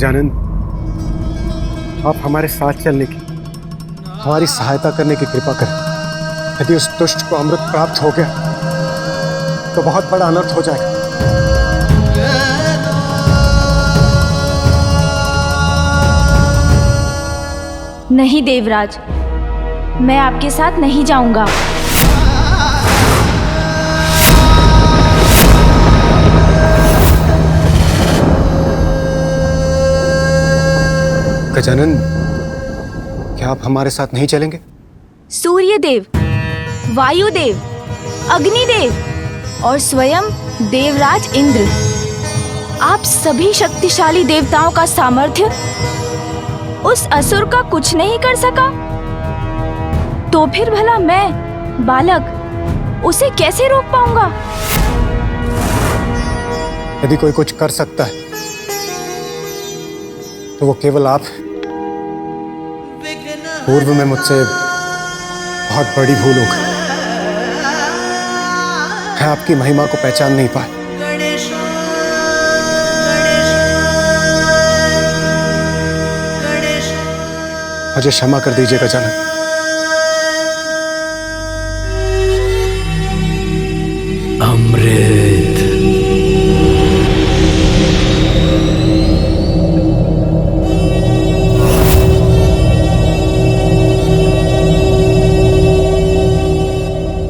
गजानन, आप हमारे साथ चलने की, हमारी सहायता करने की कृपा करें। यदि उस दुष्ट को अमृत प्राप्त हो गया तो बहुत बड़ा अनर्थ हो जाएगा। नहीं देवराज, मैं आपके साथ नहीं जाऊंगा। गजानन, क्या आप हमारे साथ नहीं चलेंगे? सूर्यदेव, वायुदेव, अग्निदेव और स्वयं देवराज इंद्र, आप सभी शक्तिशाली देवताओं का सामर्थ्य उस असुर का कुछ नहीं कर सका, तो फिर भला मैं बालक उसे कैसे रोक पाऊंगा? यदि कोई कुछ कर सकता है तो वो केवल आप। पूर्व में मुझसे बहुत बड़ी भूल हो गई। मैं आपकी महिमा को पहचान नहीं पाया। मुझे क्षमा कर दीजिए गजानन। अमृत।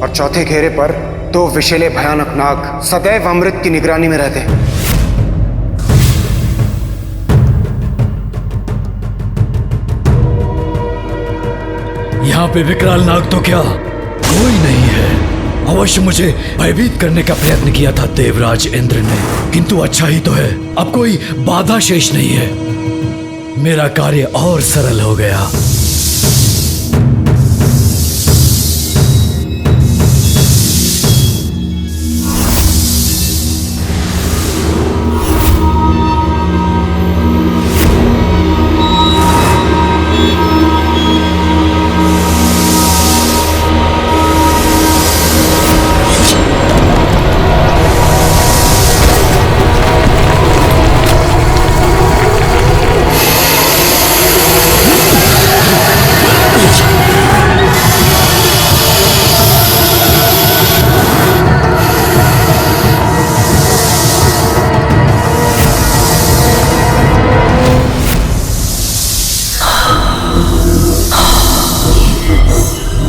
और चौथे घेरे पर दो विषैले भयानक नाग सदैव अमृत की निगरानी में रहते हैं। यहाँ पे विकराल नाग तो क्या कोई नहीं है। अवश्य मुझे भयभीत करने का प्रयत्न किया था देवराज इंद्र ने, किंतु अच्छा ही तो है, अब कोई बाधा शेष नहीं है। मेरा कार्य और सरल हो गया।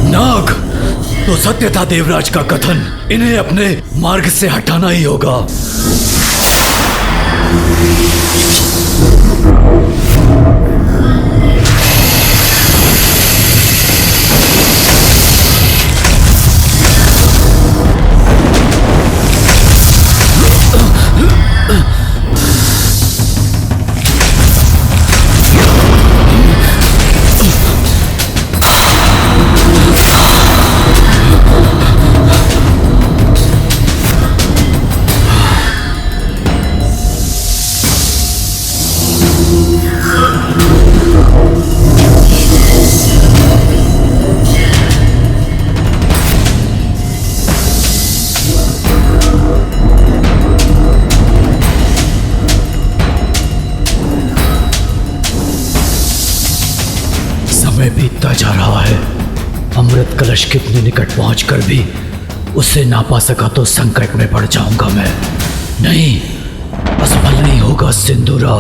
नाग, तो सत्य था देवराज का कथन, इन्हें अपने मार्ग से हटाना ही होगा। समय बीतता जा रहा है। अमृत कलश कितने निकट पहुंचकर भी उसे ना पा सका तो संकट में पड़ जाऊंगा मैं। नहीं, असफल नहीं होगा सिंदूरा।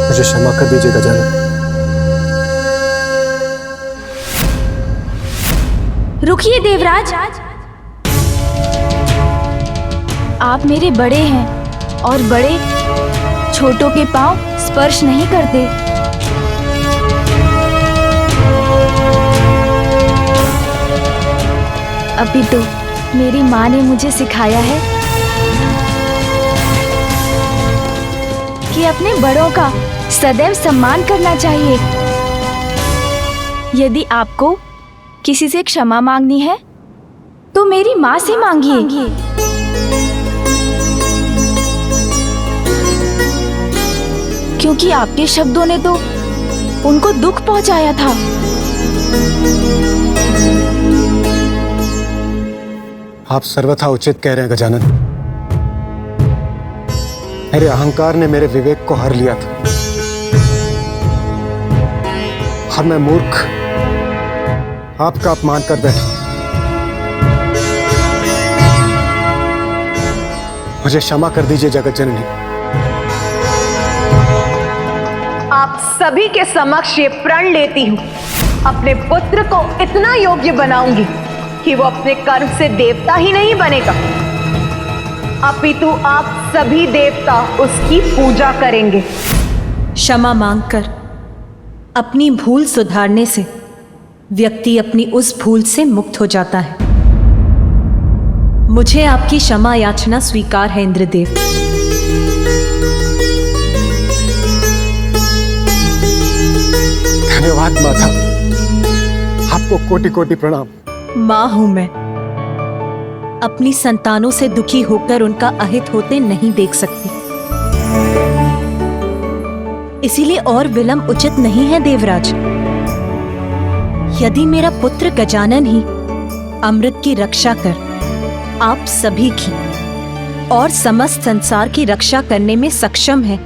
मुझे क्षमा कर दीजिए गजानन। रुकिए देवराज, आप मेरे बड़े हैं और बड़े छोटों के पांव स्पर्श नहीं करते। अभी तो मेरी माँ ने मुझे सिखाया है कि अपने बड़ों का सदैव सम्मान करना चाहिए। यदि आपको किसी से क्षमा मांगनी है तो मेरी माँ से मांगिए। क्योंकि आपके शब्दों ने तो उनको दुख पहुंचाया था। आप सर्वथा उचित कह रहे हैं गजानन। मेरे अहंकार ने मेरे विवेक को हर लिया था और मैं मूर्ख आपका अपमान कर बैठा। मुझे क्षमा कर दीजिए जगत जननी। आप सभी के समक्ष ये प्रण लेती हूँ, अपने पुत्र को इतना योग्य बनाऊंगी कि वो अपने कर्म से देवता ही नहीं बनेगा, अपितु आप सभी देवता उसकी पूजा करेंगे। क्षमा मांगकर अपनी भूल सुधारने से व्यक्ति अपनी उस भूल से मुक्त हो जाता है। मुझे आपकी क्षमा याचना स्वीकार है इंद्रदेव। धन्यवाद माता, आपको कोटि कोटि प्रणाम। मां हूं मैं, अपनी संतानों से दुखी होकर उनका अहित होते नहीं देख सकती, इसीलिए और विलंब उचित नहीं है देवराज। यदि मेरा पुत्र गजानन ही अमृत की रक्षा कर आप सभी की और समस्त संसार की रक्षा करने में सक्षम है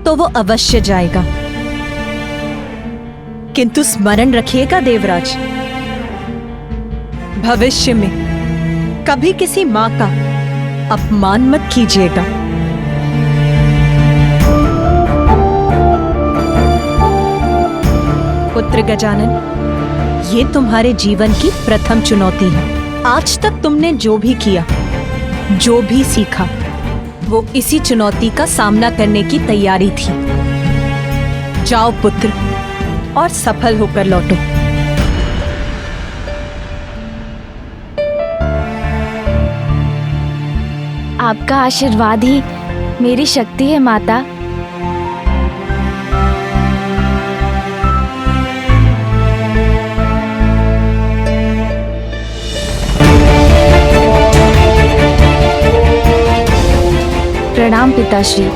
तो वो अवश्य जाएगा। किंतु स्मरण रखिएगा देवराज, भविष्य में कभी किसी मां का अपमान मत कीजिएगा। पुत्र गजानन, ये तुम्हारे जीवन की प्रथम चुनौती है। आज तक तुमने जो भी किया, जो भी सीखा, वो इसी चुनौती का सामना करने की तैयारी थी। जाओ पुत्र और सफल होकर लौटो। आपका आशीर्वाद ही मेरी शक्ति है माता। प्रणाम पिताश्री।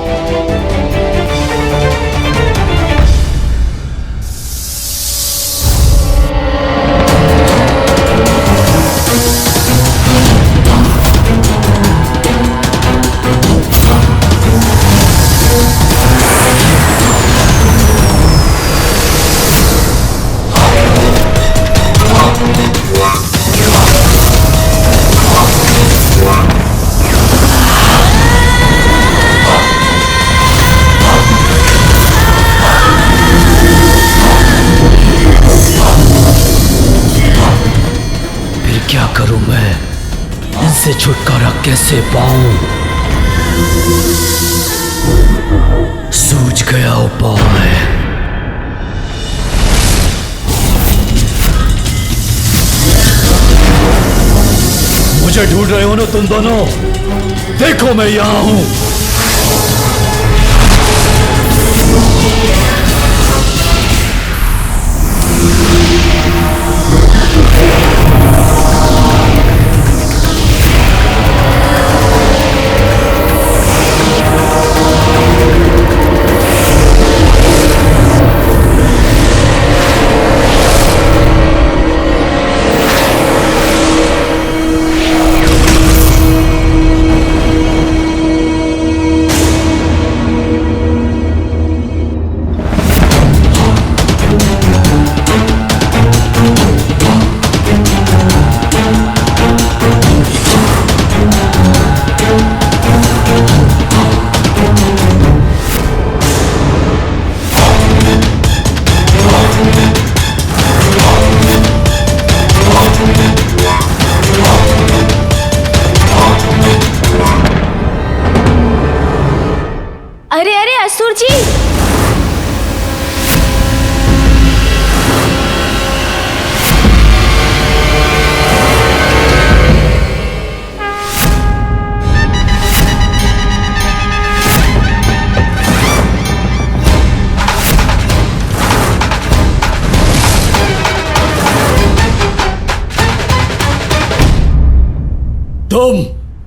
क्या करूं मैं? इनसे छुटकारा कैसे पाऊं? सूझ गया उपाय। मुझे ढूंढ रहे हो ना तुम दोनों? देखो मैं यहां हूं।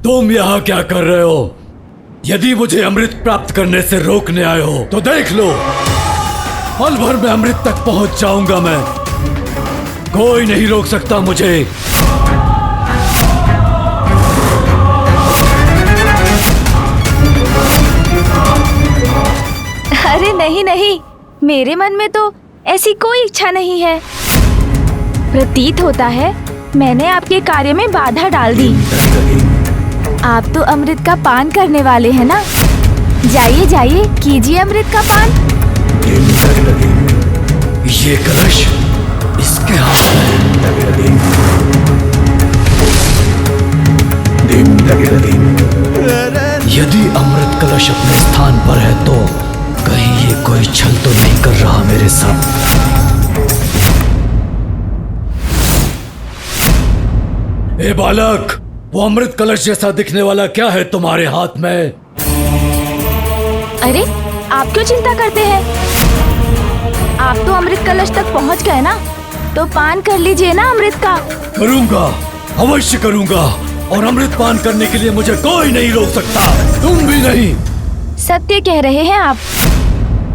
तुम यहाँ क्या कर रहे हो? यदि मुझे अमृत प्राप्त करने से रोकने आए हो तो देख लो, पल भर में अमृत तक पहुंच जाऊंगा मैं। कोई नहीं रोक सकता मुझे। अरे नहीं नहीं, मेरे मन में तो ऐसी कोई इच्छा नहीं है। प्रतीत होता है मैंने आपके कार्य में बाधा डाल दी। आप तो अमृत का पान करने वाले हैं ना? जाइए जाइए, कीजिए अमृत का पान। ये कलश इसके हाथ में। यदि अमृत कलश अपने स्थान पर है तो कहीं ये कोई छल तो नहीं कर रहा मेरे साथ? ए बालक, वो अमृत कलश जैसा दिखने वाला क्या है तुम्हारे हाथ में? अरे आप क्यों चिंता करते हैं? आप तो अमृत कलश तक पहुंच गए ना, तो पान कर लीजिए ना अमृत का। करूंगा, अवश्य करूंगा, और अमृत पान करने के लिए मुझे कोई नहीं रोक सकता, तुम भी नहीं। सत्य कह रहे हैं आप।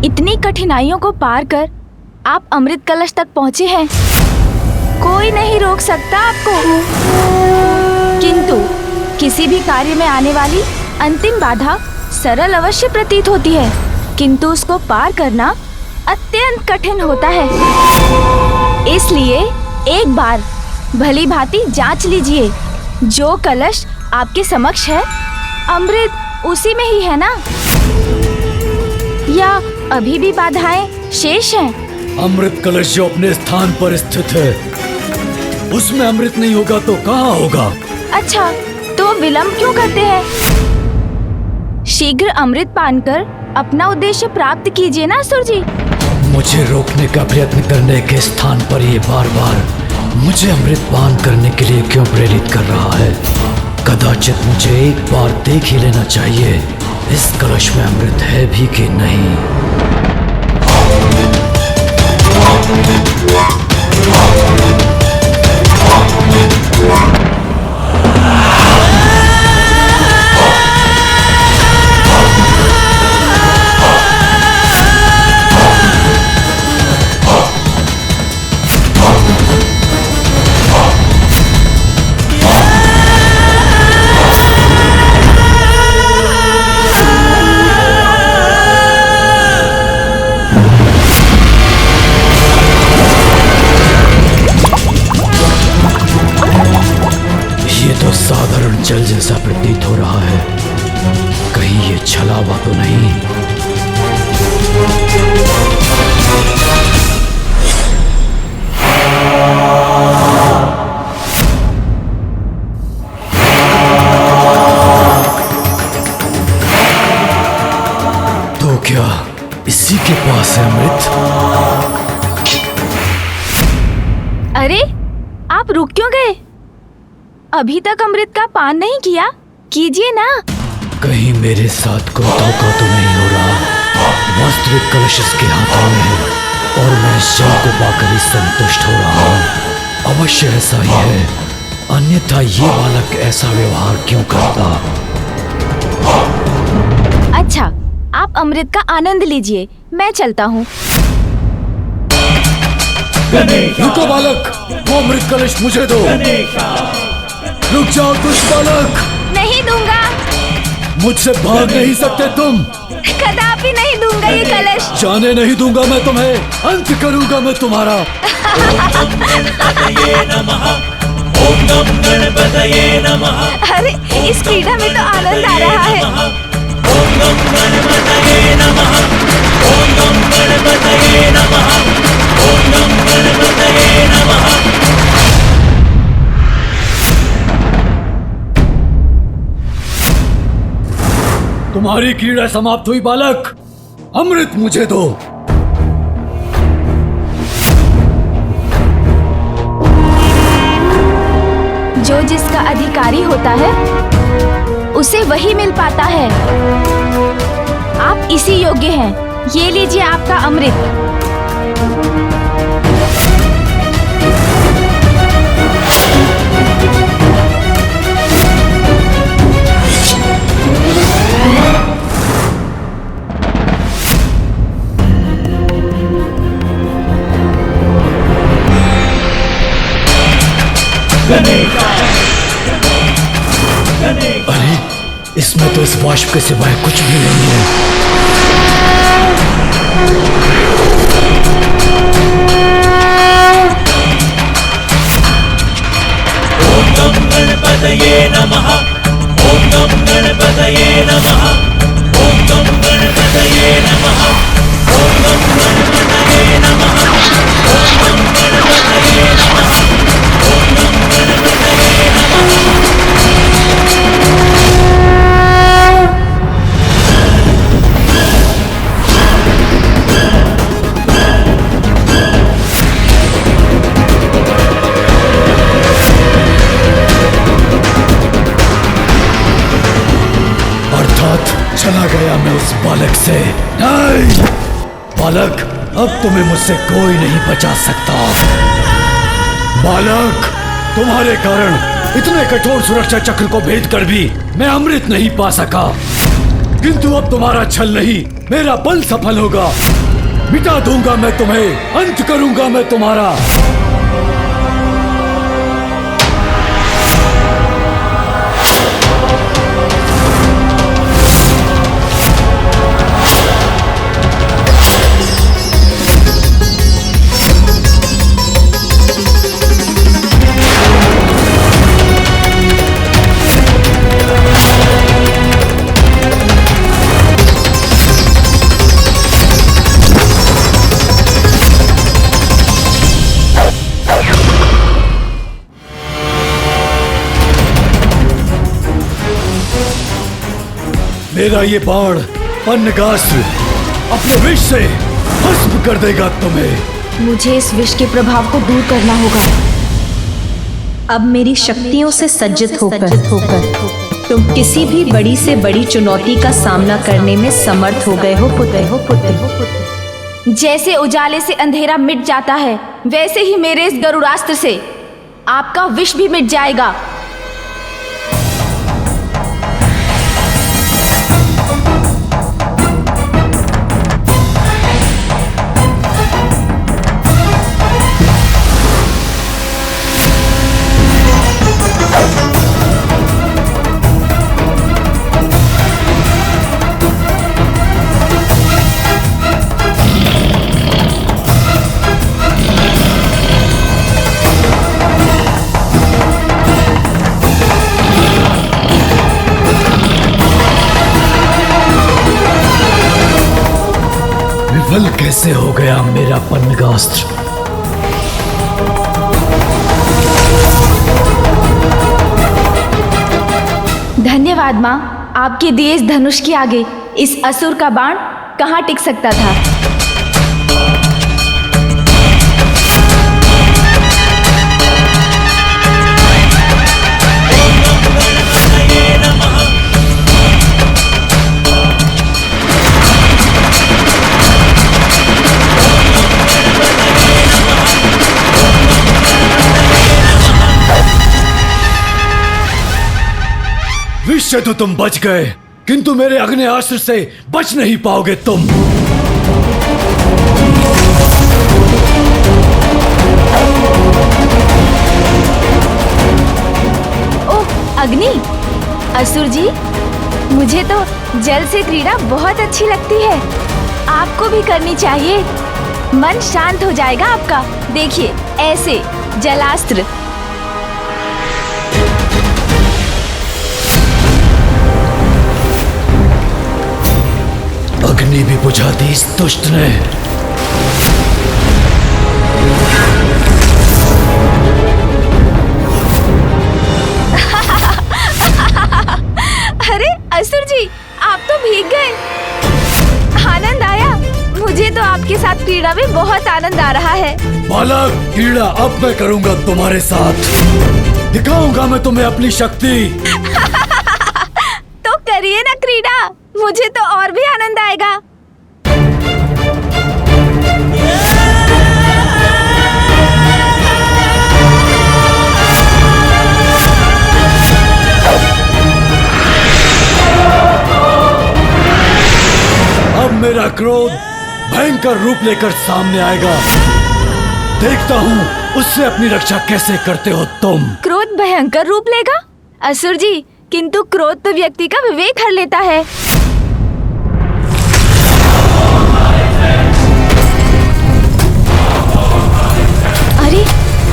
इतनी कठिनाइयों को पार कर आप अमृत कलश तक पहुंचे हैं, कोई नहीं रोक सकता आपको। किंतु किसी भी कार्य में आने वाली अंतिम बाधा सरल अवश्य प्रतीत होती है, किंतु उसको पार करना अत्यंत कठिन होता है। इसलिए एक बार भली भांति जांच लीजिए, जो कलश आपके समक्ष है अमृत उसी में ही है ना, या अभी भी बाधाएं शेष हैं? अमृत कलश जो अपने स्थान पर स्थित है उसमें अमृत नहीं होगा तो कहाँ होगा? अच्छा, तो विलंब क्यों करते हैं? शीघ्र अमृत पान कर अपना उद्देश्य प्राप्त कीजिए ना असुर जी। मुझे रोकने का प्रयत्न करने के स्थान पर ये बार बार मुझे अमृत पान करने के लिए क्यों प्रेरित कर रहा है? कदाचित मुझे एक बार देख ही लेना चाहिए इस कलश में अमृत है भी कि नहीं। साधारण जल जैसा प्रतीत हो रहा है, कहीं ये छलावा तो नहीं? तो क्या इसी के पास है अमृत? अरे आप रुक क्यों गए? अभी तक अमृत का पान नहीं किया, कीजिए ना। कहीं मेरे साथ कोई धोखा तो नहीं हो रहा? वास्तविक कलश इसके हाथों में है और मैं इस जल को पाकर ही संतुष्ट हो रहा हूँ। अवश्य ऐसा ही है, अन्यथा ये बालक ऐसा व्यवहार क्यों करता? अच्छा, आप अमृत का आनंद लीजिए, मैं चलता हूँ। रुको बालक, वो अमृत कलश मुझे दो। रुक जाओ दुष्ट बालक। नहीं दूंगा। मुझसे भाग नहीं सकते तुम। कदापि नहीं दूंगा ये कलश। जाने नहीं दूंगा मैं तुम्हें, अंत करूंगा मैं तुम्हारा। अरे इस क्रीड़ा में तो आनंद आ रहा है। तुम्हारी क्रीड़ा समाप्त हुई बालक, अमृत मुझे दो। जो जिसका अधिकारी होता है उसे वही मिल पाता है। आप इसी योग्य हैं, ये लीजिए आपका अमृत। अरे इसमें तो इस वाष्प के सिवाय कुछ भी नहीं है। ओम नम गणपतये नमः। ओम नम गणपतये नमः। ओम नम गणपतये नमः। ओम नम गणपतये नमः। ओम नम गणपतये नमः। ओम नम गणपतये नमः। चला गया मैं उस बालक से। नहीं बालक, अब तुम्हें मुझसे कोई नहीं बचा सकता। बालक, तुम्हारे कारण इतने कठोर सुरक्षा चक्र को भेद कर भी मैं अमृत नहीं पा सका, किंतु अब तुम्हारा छल नहीं, मेरा बल सफल होगा। मिटा दूंगा मैं तुम्हें, अंत करूंगा मैं तुम्हारा। मेरा ये बाण पन्नगास्त्र अपने विष से भस्म कर देगा तुम्हें। मुझे इस विष के प्रभाव को दूर करना होगा। अब मेरी शक्तियों से सज्जित होकर तुम किसी भी बड़ी से बड़ी चुनौती का सामना करने में समर्थ हो गए हो पुत्र। जैसे उजाले से अंधेरा मिट जाता है, वैसे ही मेरे इस गरुड़ास्त्र से आपका विष भी मिट जाएगा। विफल कैसे हो गया मेरा पन्नगास्त्र? धन्यवाद माँ, आपके दिए इस धनुष के आगे इस असुर का बाण कहाँ टिक सकता था। विष से तो तुम बच गए, किंतु मेरे अग्नि से बच नहीं पाओगे तुम। ओह अग्नि, असुर जी, मुझे तो जल से क्रीड़ा बहुत अच्छी लगती है। आपको भी करनी चाहिए, मन शांत हो जाएगा आपका। देखिए ऐसे जलास्त्र। अग्नि भी बुझा दी इस दुष्ट ने। अरे असुर जी, आप तो भीग गए। आनंद आया। मुझे तो आपके साथ क्रीड़ा में बहुत आनंद आ रहा है। बालक, क्रीड़ा अब मैं करूंगा तुम्हारे साथ। दिखाऊंगा मैं तुम्हें अपनी शक्ति। तो करिए ना क्रीड़ा, मुझे तो और भी आनंद आएगा। अब मेरा क्रोध भयंकर रूप लेकर सामने आएगा। देखता हूँ उससे अपनी रक्षा कैसे करते हो तुम? क्रोध भयंकर रूप लेगा असुर जी, किंतु क्रोध तो व्यक्ति का विवेक हर लेता है। अरे,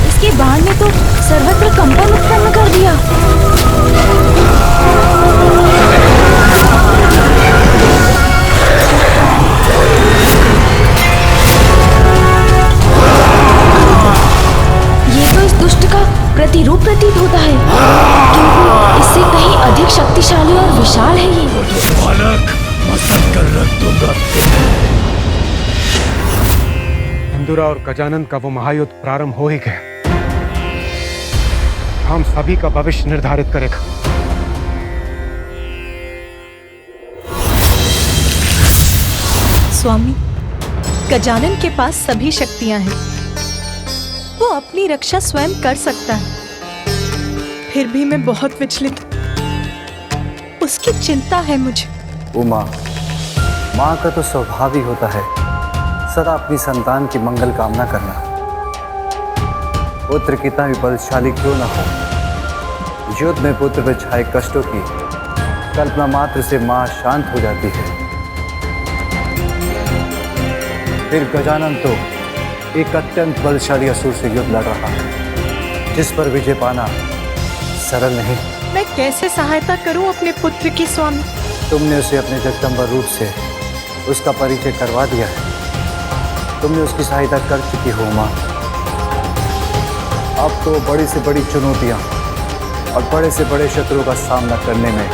इसके बाण ने तो सर्वत्र कंपन उत्पन्न कर दिया। ये तो इस दुष्ट का प्रतिरूप प्रतीत होता है, किंतु इससे कहीं अधिक शक्तिशाली और विशाल है ये। बालक, मसक कर रख दूंगा तुम्हें। इंदुरा और गजानन का वो महायुद्ध प्रारंभ हो ही गया। हम सभी का भविष्य निर्धारित करेगा। स्वामी, गजानन के पास सभी शक्तियां हैं। वो अपनी रक्षा स्वयं कर सकता है। फिर भी मैं बहुत विचलित हूं। उसकी चिंता है मुझे। उमा, माँ का तो स्वभाव ही होता है सदा अपनी संतान की मंगल कामना करना। पुत्र कितना भी बलशाली क्यों न हो, युद्ध में पुत्र पर छाए कष्टों की कल्पना मात्र से माँ शांत हो जाती है। फिर गजानन तो एक अत्यंत बलशाली असुर से युद्ध लड़ रहा है, जिस पर विजय पाना सरल नहीं। मैं कैसे सहायता करूं अपने पुत्र की स्वामी? तुमने उसे अपने जगदम्बा रूप से उसका परिचय करवा दिया है। तुमने उसकी सहायता कर चुकी हो माँ। अब तो बड़ी से बड़ी चुनौतियां और बड़े से बड़े शत्रुओं का सामना करने में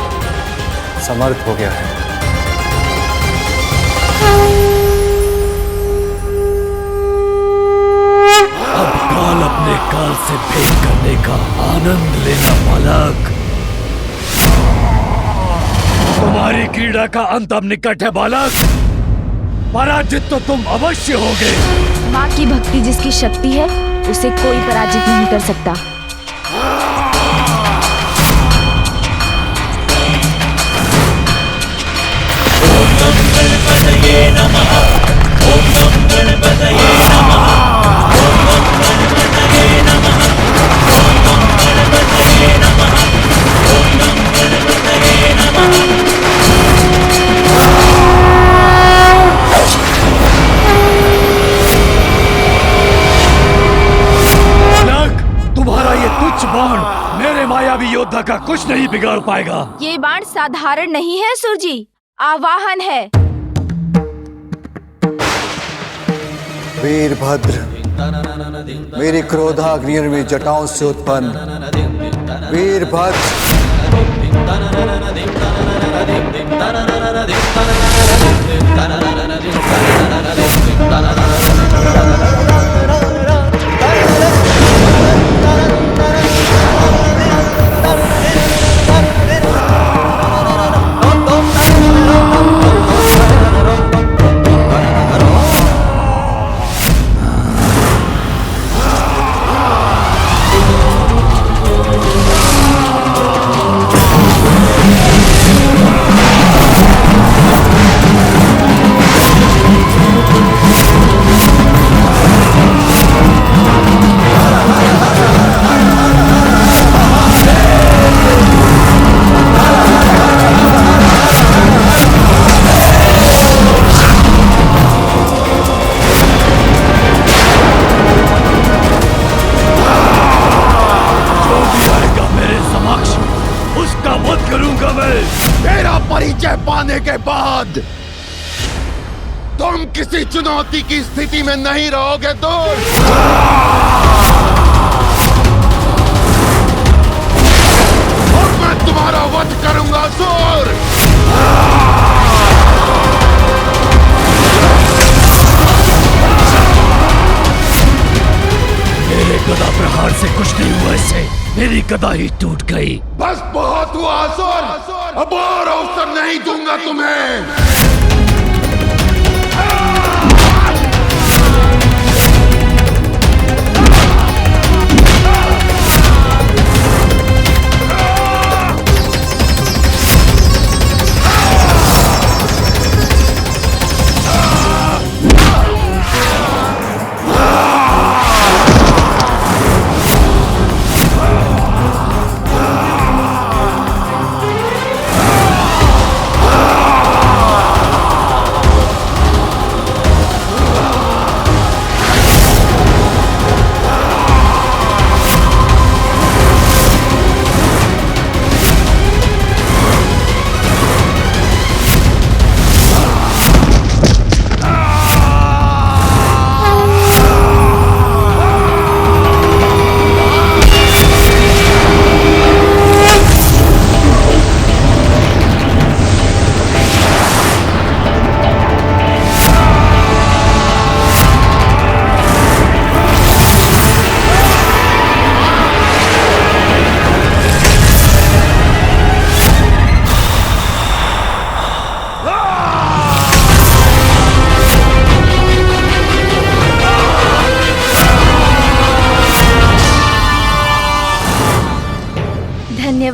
समर्थ हो गया है। अब काल अपने काल से भेद करने का आनंद लेना बालक। तुम्हारी क्रीड़ा का अंत अब निकट है बालक। पराजित तो तुम अवश्य होगे। माँ की भक्ति जिसकी शक्ति है, उसे कोई पराजित नहीं कर सकता। ओम नम गणपतये नमः। ओम नम गणपतये नमः। ओम नम गणपतये नमः। ओम नम गणपतये नमः। ओम नम गणपतये नमः। तुम्हारा ये तुच्छ बाण मेरे मायावी योद्धा का कुछ नहीं बिगाड़ पाएगा। ये बाण साधारण नहीं है असुर जी, आवाहन है। वीरभद्र, मेरी क्रोधाग्नि में जटाओं से उत्पन्न वीरभद्र, पाने के बाद तुम किसी चुनौती की स्थिति में नहीं रहोगे दूर। और मैं तुम्हारा वध करूंगा असुर। मेरे गदा प्रहार से कुछ नहीं हुआ, इससे मेरी गदा ही टूट गई। बस बहुत हुआ असुर, अब और अवसर नहीं दूंगा तुम्हें।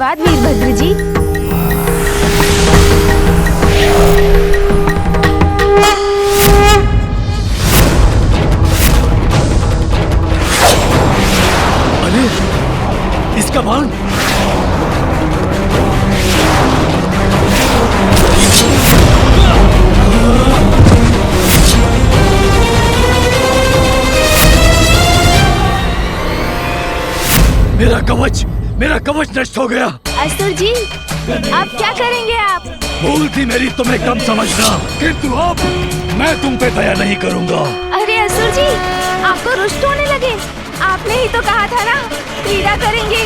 धन्यवाद वीरभद्र जी। अरे इसका बाण! मेरा कवच नष्ट हो गया। असुर जी, अब क्या करेंगे आप? भूल थी मेरी तुम्हें कम समझना, किंतु अब मैं तुम पे दया नहीं करूंगा। अरे असुर जी, आपको रुष्ट होने लगे। आपने ही तो कहा था ना, क्रीड़ा करेंगे।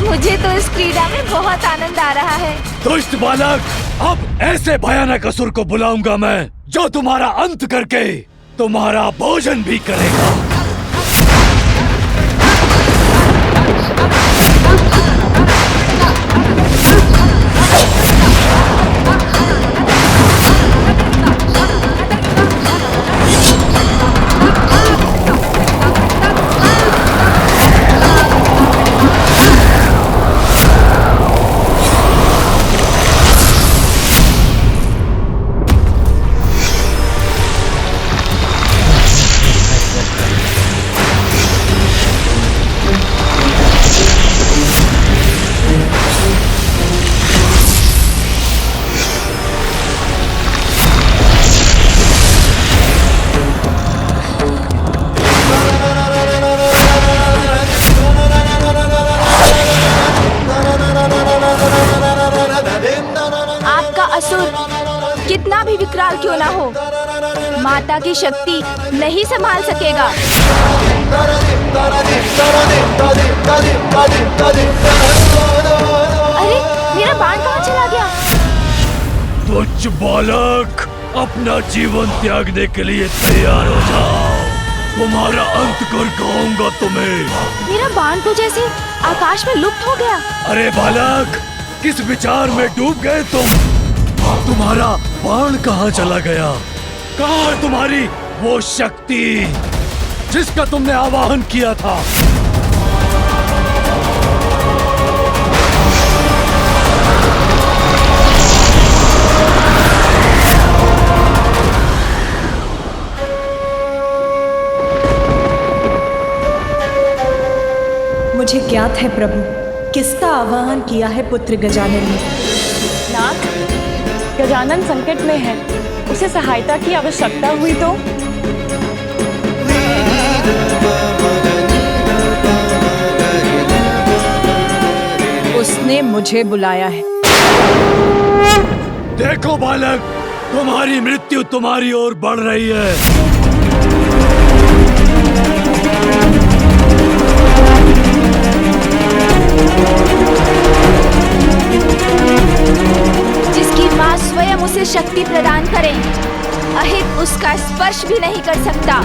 मुझे तो इस क्रीड़ा में बहुत आनंद आ रहा है। दुष्ट बालक, अब ऐसे भयानक असुर को बुलाऊंगा मैं, जो तुम्हारा अंत करके तुम्हारा भोजन भी करेगा। कितना भी विकराल क्यों ना हो, माता की शक्ति नहीं संभाल सकेगा। अरे मेरा बाण कहाँ चला गया? तुच्छ बालक, अपना जीवन त्यागने के लिए तैयार हो जाओ, तुम्हारा अंत कर कहूंगा तुम्हें। मेरा बाण तो जैसे आकाश में लुप्त हो गया। अरे बालक, किस विचार में डूब गए तुम? तुम्हारा बाण कहाँ चला गया? कहाँ है तुम्हारी वो शक्ति जिसका तुमने आवाहन किया था? मुझे ज्ञात है प्रभु, किसका आवाहन किया है पुत्र गजानन ने। नाथ, गजानन संकट में है, उसे सहायता की आवश्यकता हुई तो? उसने मुझे बुलाया है। देखो बालक, तुम्हारी मृत्यु तुम्हारी ओर बढ़ रही है। जिसकी माँ स्वयं उसे शक्ति प्रदान करे, अहित उसका स्पर्श भी नहीं कर सकता।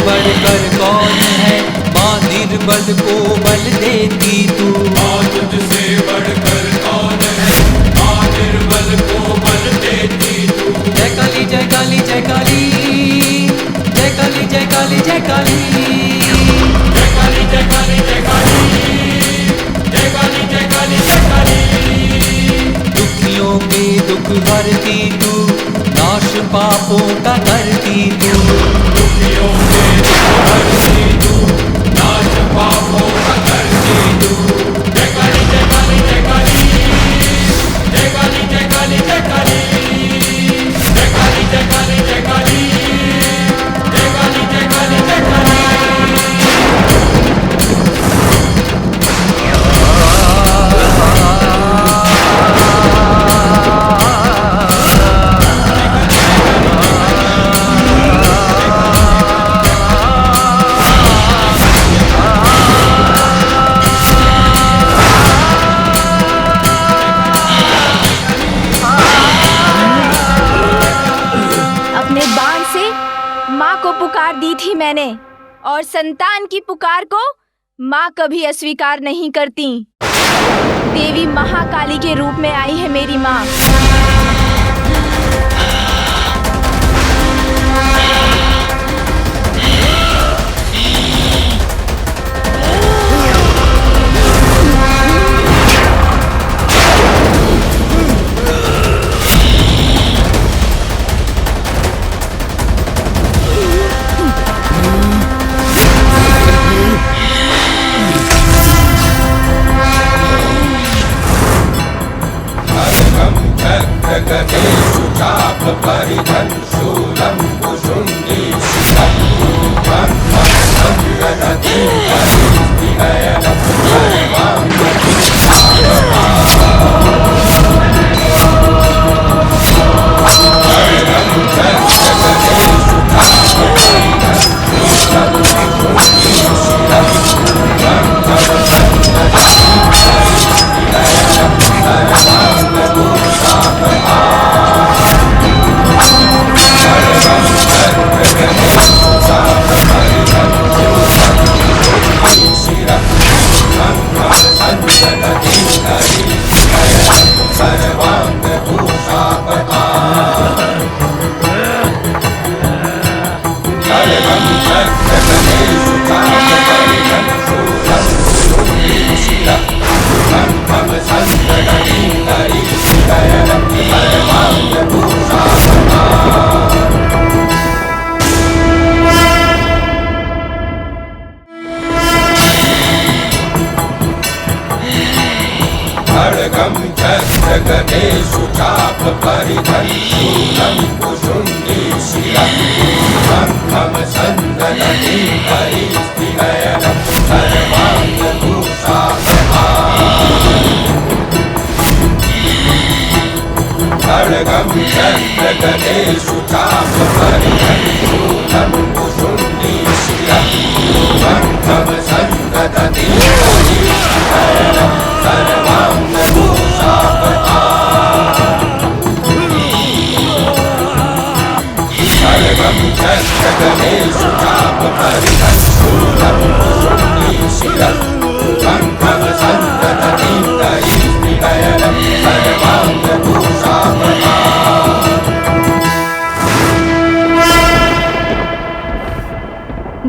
बढ़कर कौन है, माँ निर्बल को बल देती तू। माँ तुझसे बढ़कर कौन है, माँ निर्बल को बल देती तू। जय काली जय काली जय काली, जय काली जय काली जय काली, जय काली जय काली जय काली, जय काली जय काली जय काली। दुखियों के दुख हरती तू, नाश पापों का करती तू। दुखियों के दुख हरती तू, नाश पापों का करती तू। बने और संतान की पुकार को माँ कभी अस्वीकार नहीं करती। देवी महाकाली के रूप में आई है मेरी माँ।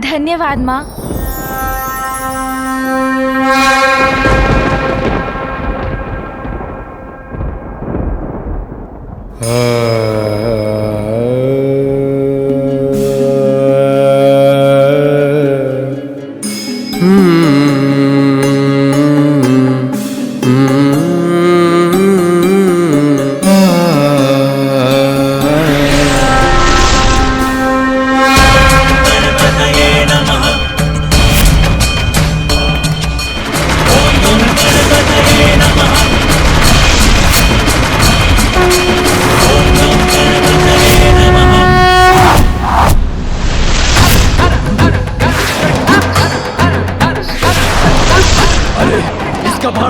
धन्यवाद माँ।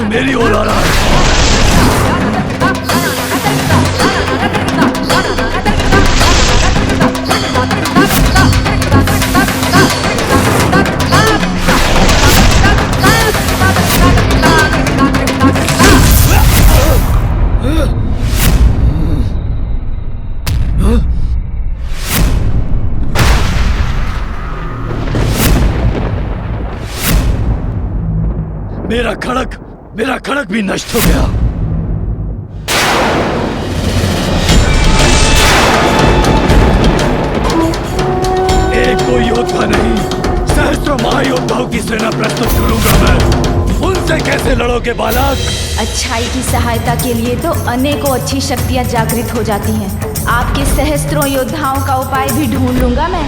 मेरी ओर आ रहा है। मेरा खड़ग भी नष्ट हो गया। एक को योद्धा नहीं, सहस्त्रों महायोद्धाओं की सेना प्रस्तुत करूंगा मैं। उनसे कैसे लड़ोगे बालक? अच्छाई की सहायता के लिए तो अनेकों अच्छी शक्तियां जागृत हो जाती हैं। आपके सहस्त्रों योद्धाओं का उपाय भी ढूंढ लूंगा मैं।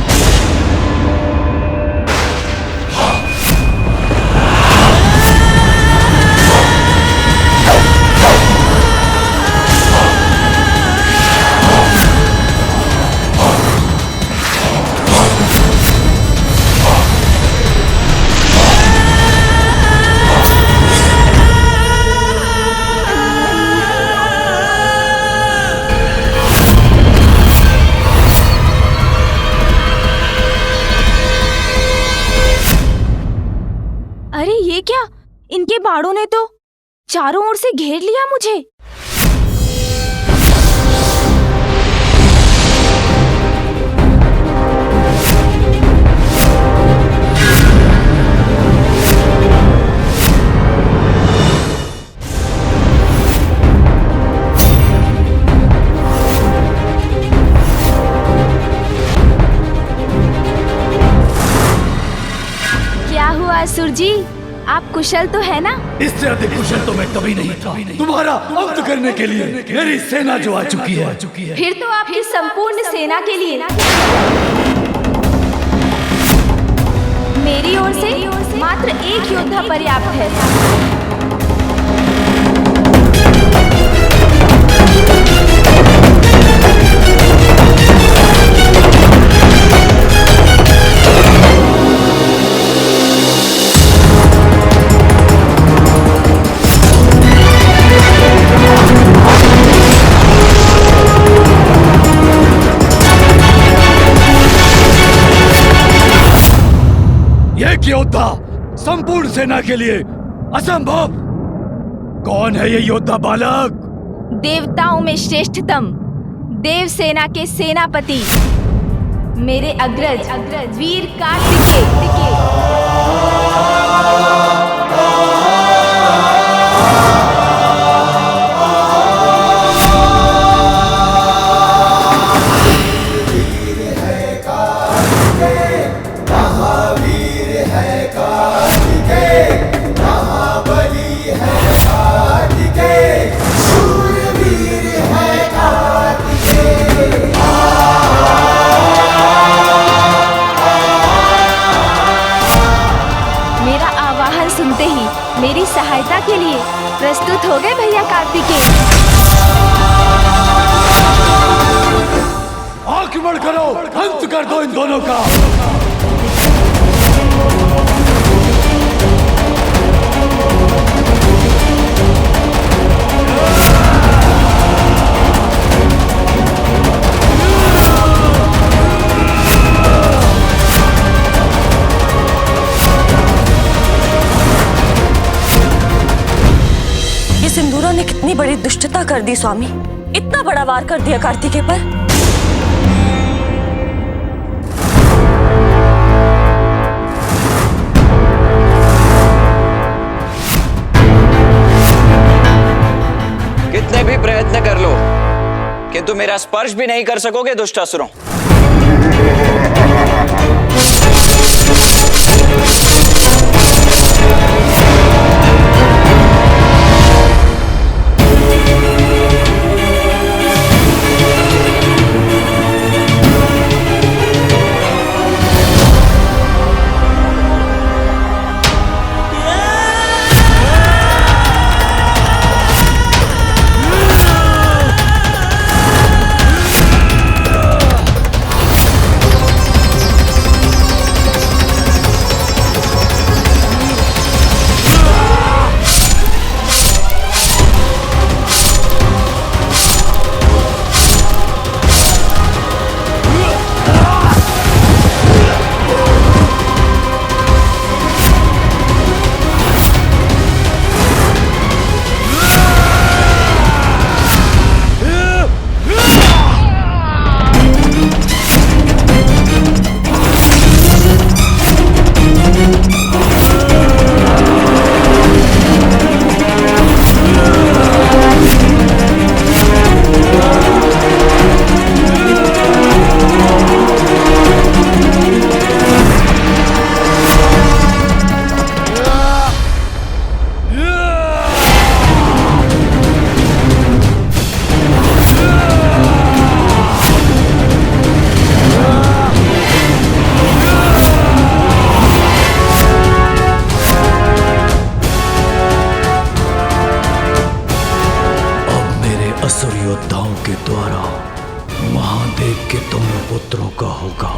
अरे ये क्या, इनके बाड़ों ने तो चारों ओर से घेर लिया मुझे। क्या हुआ असुर जी, आप कुशल तो है ना? इससे अधिक कुशल तो मैं कभी नहीं था। तुम्हारा अंत करने के लिए मेरी सेना जो आ चुकी है। फिर तो आपकी संपूर्ण सेना के लिए मेरी ओर से मात्र एक योद्धा पर्याप्त है। एक योद्धा संपूर्ण सेना के लिए असंभव। कौन है ये योद्धा बालक? देवताओं में श्रेष्ठतम देव सेना के सेनापति मेरे अग्रज वीर कार्तिकेय। सुनते ही मेरी सहायता के लिए प्रस्तुत हो गए भैया कार्तिकेय। आक्रमण करो, अंत कर दो इन दोनों का। सिंदूरा ने कितनी बड़ी दुष्टता कर दी स्वामी, इतना बड़ा वार कर दिया कार्तिकेय पर। कितने भी प्रयत्न कर लो किंतु मेरा स्पर्श भी नहीं कर सकोगे दुष्टासुरों। असुर योद्धाओं के द्वारा महादेव के दोनों पुत्रों का होगा